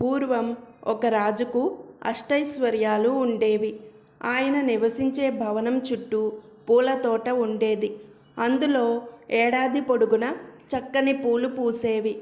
పూర్వం ఒక రాజుకు అష్టైశ్వర్యాలు ఉండేవి. ఆయన నివసించే భవనం చుట్టూ పూల తోట ఉండేది. అందులో ఏడాది పొడుగునా చక్కని పూలు పూసేవి.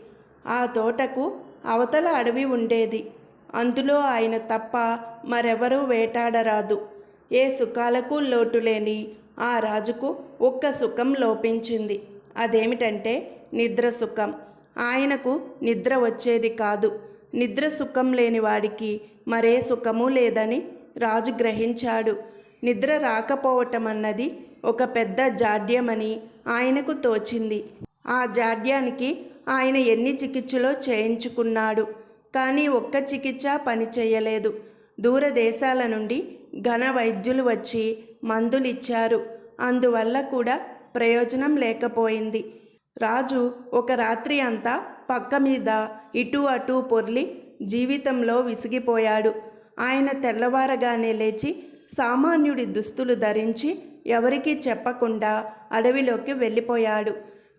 ఆ తోటకు అవతల అడవి ఉండేది. అందులో ఆయన తప్ప మరెవరూ వేటాడరాదు. ఏ సుఖాలకు లోటు లేని ఆ రాజుకు ఒక్క సుఖం లోపించింది. అదేమిటంటే నిద్ర సుఖం. ఆయనకు నిద్ర వచ్చేది కాదు. నిద్ర సుఖం లేని వాడికి మరే సుఖము లేదని రాజు గ్రహించాడు. నిద్ర రాకపోవటం అన్నది ఒక పెద్ద జాడ్యమని ఆయనకు తోచింది. ఆ జాడ్యానికి ఆయన ఎన్ని చికిత్సలో చేయించుకున్నాడు. కానీ ఒక్క చికిత్స పనిచేయలేదు. దూరదేశాల నుండి ఘన వైద్యులు వచ్చి మందులిచ్చారు. అందువల్ల కూడా ప్రయోజనం లేకపోయింది. రాజు ఒక రాత్రి అంతా పక్క మీద ఇటు అటు పొర్లి జీవితంలో విసిగిపోయాడు. ఆయన తెల్లవారగానే లేచి సామాన్యుడి దుస్తులు ధరించి ఎవరికీ చెప్పకుండా అడవిలోకి వెళ్ళిపోయాడు.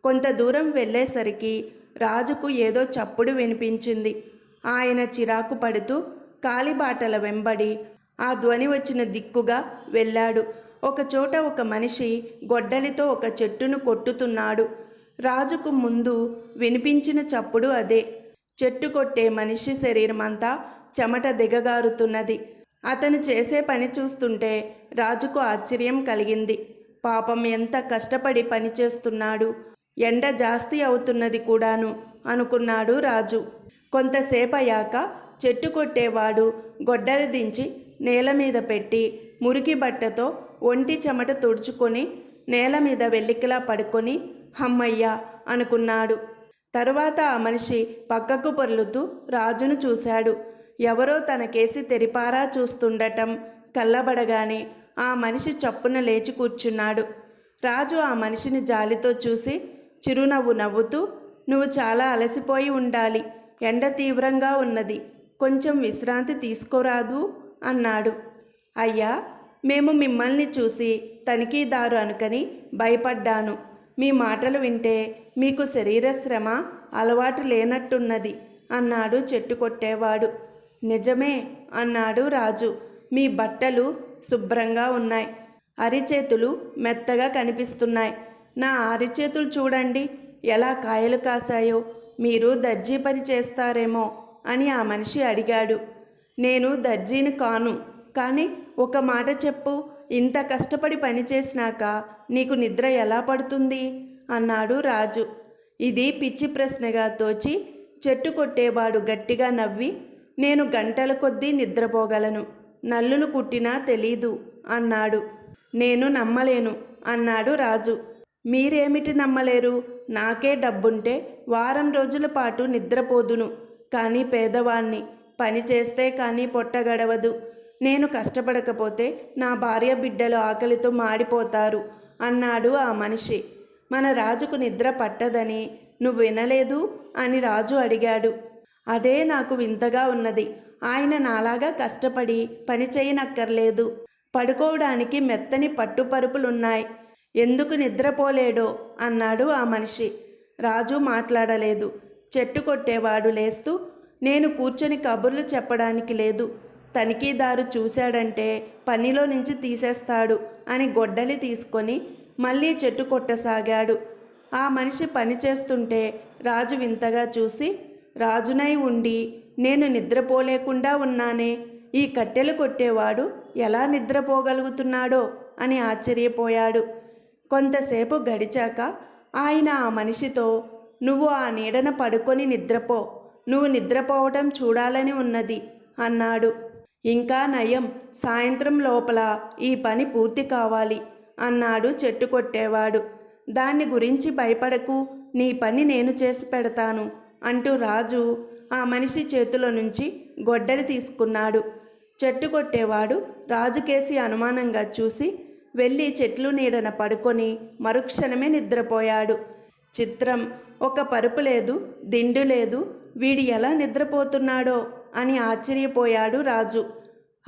కొంత దూరం వెళ్ళేసరికి రాజుకు ఏదో చప్పుడు వినిపించింది. ఆయన చిరాకు పడుతూ కాలిబాటల వెంబడి ఆ ధ్వని వచ్చిన దిక్కుగా వెళ్ళాడు. ఒకచోట ఒక మనిషి గొడ్డలితో ఒక చెట్టును కొట్టుతున్నాడు. రాజుకు ముందు వినిపించిన చప్పుడు అదే. చెట్టు కొట్టే మనిషి శరీరమంతా చెమట దిగగారుతున్నది. అతను చేసే పని చూస్తుంటే రాజుకు ఆశ్చర్యం కలిగింది. పాపం ఎంత కష్టపడి పని చేస్తున్నాడు. ఎండ జాస్తి అవుతున్నది కూడాను అనుకున్నాడు రాజు. కొంతసేపు అయ్యాక చెట్టు కొట్టేవాడు గొడ్డలి దించి నేల మీద పెట్టి మురికి బట్టతో ఒంటి చెమట తుడుచుకొని నేల మీద వెల్లికిలా పడుకొని హమ్మయ్యా అనుకున్నాడు. తరువాత ఆ మనిషి పక్కకు పొర్లుతూ రాజును చూశాడు. ఎవరో తనకేసి తెరిపారా చూస్తుండటం కళ్ళబడగానే ఆ మనిషి చప్పున లేచి కూర్చున్నాడు. రాజు ఆ మనిషిని జాలితో చూసి చిరునవ్వు నవ్వుతూ, నువ్వు చాలా అలసిపోయి ఉండాలి. ఎండ తీవ్రంగా ఉన్నది. కొంచెం విశ్రాంతి తీసుకోరాదు అన్నాడు. అయ్యా, మేము మిమ్మల్ని చూసి తనిఖీదారు అనుకని భయపడ్డాను. మీ మాటలు వింటే మీకు శరీర శ్రమ అలవాటు లేనట్టున్నది అన్నాడు చెట్టు కొట్టేవాడు. నిజమే అన్నాడు రాజు. మీ బట్టలు శుభ్రంగా ఉన్నాయి. అరిచేతులు మెత్తగా కనిపిస్తున్నాయి. నా అరిచేతులు చూడండి ఎలా కాయలు కాసాయో. మీరు దర్జీ పని చేస్తారేమో అని ఆ మనిషి అడిగాడు. నేను దర్జీని కాను. కానీ ఒక మాట చెప్పు, ఇంత కష్టపడి పనిచేసినాక నీకు నిద్ర ఎలా పడుతుంది అన్నాడు రాజు. ఇది పిచ్చి ప్రశ్నగా తోచి చెట్టు కొట్టేవాడు గట్టిగా నవ్వి, నేను గంటల కొద్దీ నిద్రపోగలను. నల్లులు కుట్టినా తెలీదు అన్నాడు. నేను నమ్మలేను అన్నాడు రాజు. మీరేమిటి నమ్మలేరు? నాకే డబ్బుంటే వారం రోజుల పాటు నిద్రపోదును. కానీ పేదవాణ్ణి, పని చేస్తే కానీ పొట్ట గడవదు. నేను కష్టపడకపోతే నా భార్య బిడ్డలు ఆకలితో మాడిపోతారు అన్నాడు ఆ మనిషి. మన రాజుకు నిద్ర పట్టదని నువ్వు వినలేదు అని రాజు అడిగాడు. అదే నాకు వింతగా ఉన్నది. ఆయన నాలాగా కష్టపడి పని చేయనక్కర్లేదు. పడుకోవడానికి మెత్తని పట్టుపరుపులున్నాయి. ఎందుకు నిద్రపోలేడో అన్నాడు ఆ మనిషి. రాజు మాట్లాడలేదు. చెట్టు కొట్టేవాడు లేస్తూ, నేను కూర్చొని కబుర్లు చెప్పడానికి లేదు. తనిఖీదారు చూశాడంటే పనిలో నుంచి తీసేస్తాడు అని గొడ్డలి తీసుకొని మళ్ళీ చెట్టు కొట్టసాగాడు. ఆ మనిషి పని చేస్తుంటే రాజు వింతగా చూసి, రాజునై ఉండి నేను నిద్రపోలేకుండా ఉన్నానే, ఈ కట్టెలు కొట్టేవాడు ఎలా నిద్రపోగలుగుతున్నాడో అని ఆశ్చర్యపోయాడు. కొంతసేపు గడిచాక ఆయన ఆ మనిషితో, నువ్వు ఆ నీడన పడుకొని నిద్రపో. నువ్వు నిద్రపోవటం చూడాలని ఉన్నది అన్నాడు. ఇంకా నయం, సాయంత్రం లోపల ఈ పని పూర్తి కావాలి అన్నాడు చెట్టు కొట్టేవాడు. దాన్ని గురించి భయపడకు, నీ పని నేను చేసి పెడతాను అంటూ రాజు ఆ మనిషి చేతిలో నుంచి గొడ్డలి తీసుకున్నాడు. చెట్టు కొట్టేవాడు రాజుకేసి అనుమానంగా చూసి వెళ్ళి చెట్లు నీడన పడుకొని మరుక్షణమే నిద్రపోయాడు. చిత్రం, ఒక పరుపు లేదు, దిండు లేదు. వీడి ఎలా నిద్రపోతున్నాడో అని ఆశ్చర్యపోయాడు రాజు.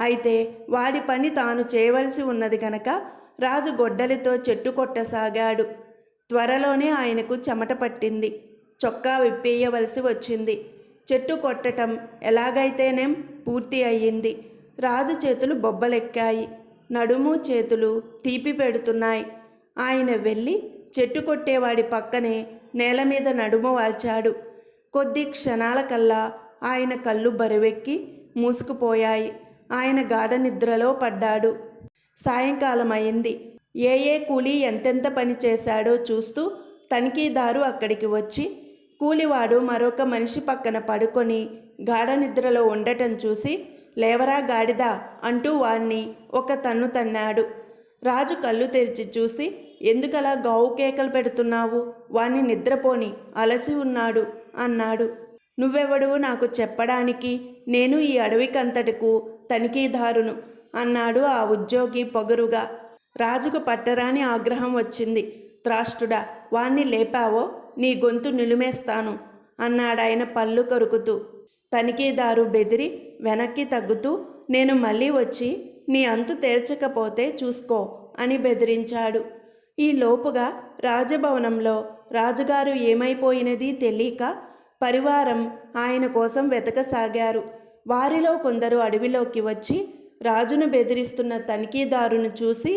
అయితే వాడి పని తాను చేయవలసి ఉన్నది కనుక రాజు గొడ్డలితో చెట్టు కొట్టసాగాడు. త్వరలోనే ఆయనకు చెమట పట్టింది. చొక్కా విప్పేయవలసి వచ్చింది. చెట్టు కొట్టటం ఎలాగైతేనేం పూర్తి అయ్యింది. రాజు చేతులు బొబ్బలెక్కాయి, నడుము చేతులు తీపి పెడుతున్నాయి. ఆయన వెళ్ళి చెట్టు కొట్టేవాడి పక్కనే నేల మీద నడుము వాల్చాడు. కొద్ది క్షణాల కల్లా ఆయన కళ్ళు బరువెక్కి మూసుకుపోయాయి. ఆయన గాఢ నిద్రలో పడ్డాడు. సాయంకాలం అయింది. ఏ కూలీ ఎంతెంత పని చేశాడో చూస్తూ తనిఖీదారు అక్కడికి వచ్చి కూలివాడు మరొక మనిషి పక్కన పడుకొని గాఢ నిద్రలో ఉండటం చూసి, లేవరా గాడిదా అంటూ వాణ్ణి ఒక తన్ను తన్నాడు. రాజు కళ్ళు తెరిచి చూసి, ఎందుకలా గావు కేకలు పెడుతున్నావు? వాణ్ణి నిద్రపోని, అలసి ఉన్నాడు అన్నాడు. నువ్వెవడువు నాకు చెప్పడానికి? నేను ఈ అడవికంతటికు తనిఖీదారును అన్నాడు ఆ ఉద్యోగి పొగరుగా. రాజుకు పట్టరాని ఆగ్రహం వచ్చింది. త్రాష్టుడా, వాణ్ణి లేపావో నీ గొంతు నిలుమేస్తాను అన్నాడాయన పళ్ళు కొరుకుతూ. తనిఖీదారు బెదిరి వెనక్కి తగ్గుతూ, నేను మళ్ళీ వచ్చి నీ అంతు తేల్చకపోతే చూసుకో అని బెదిరించాడు. ఈ లోపుగా రాజభవనంలో రాజుగారు ఏమైపోయినది తెలియక పరివారం ఆయన కోసం వెతకసాగారు. వారిలో కొందరు అడవిలోకి వచ్చి రాజును బెదిరిస్తున్న తనిఖీదారును చూసి,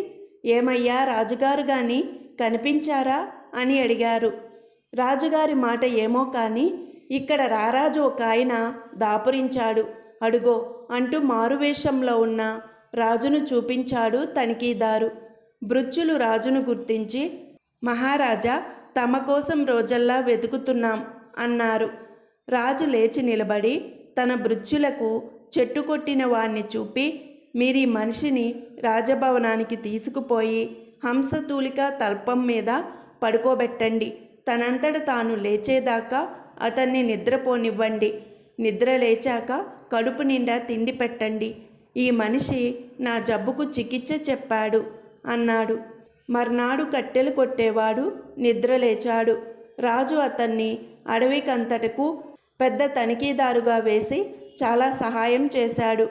ఏమయ్యా రాజుగారు గాని కనిపించారా అని అడిగారు. రాజుగారి మాట ఏమో కానీ ఇక్కడ రారాజు ఒక ఆయన దాపురించాడు, అడుగో అంటూ మారువేషంలో ఉన్న రాజును చూపించాడు తనిఖీదారు. భృత్యులు రాజును గుర్తించి, మహారాజా, తమ కోసం రోజల్లా వెతుకుతున్నాం అన్నారు. రాజు లేచి నిలబడి తన భృత్యులకు చెట్టు కొట్టిన వాణ్ణి చూపి, మీరీ మనిషిని రాజభవనానికి తీసుకుపోయి హంసతూలిక తల్పం మీద పడుకోబెట్టండి. తనంతట తాను లేచేదాకా అతన్ని నిద్రపోనివ్వండి. నిద్ర లేచాక కడుపు నిండా తిండి పెట్టండి. ఈ మనిషి నా జబ్బుకు చికిత్స చెప్పాడు అన్నాడు. మర్నాడు కట్టెలు కొట్టేవాడు నిద్రలేచాడు. రాజు అతన్ని అడవికంతటకు పెద్ద తనిఖీదారుగా వేసి చాలా సహాయం చేశాడు.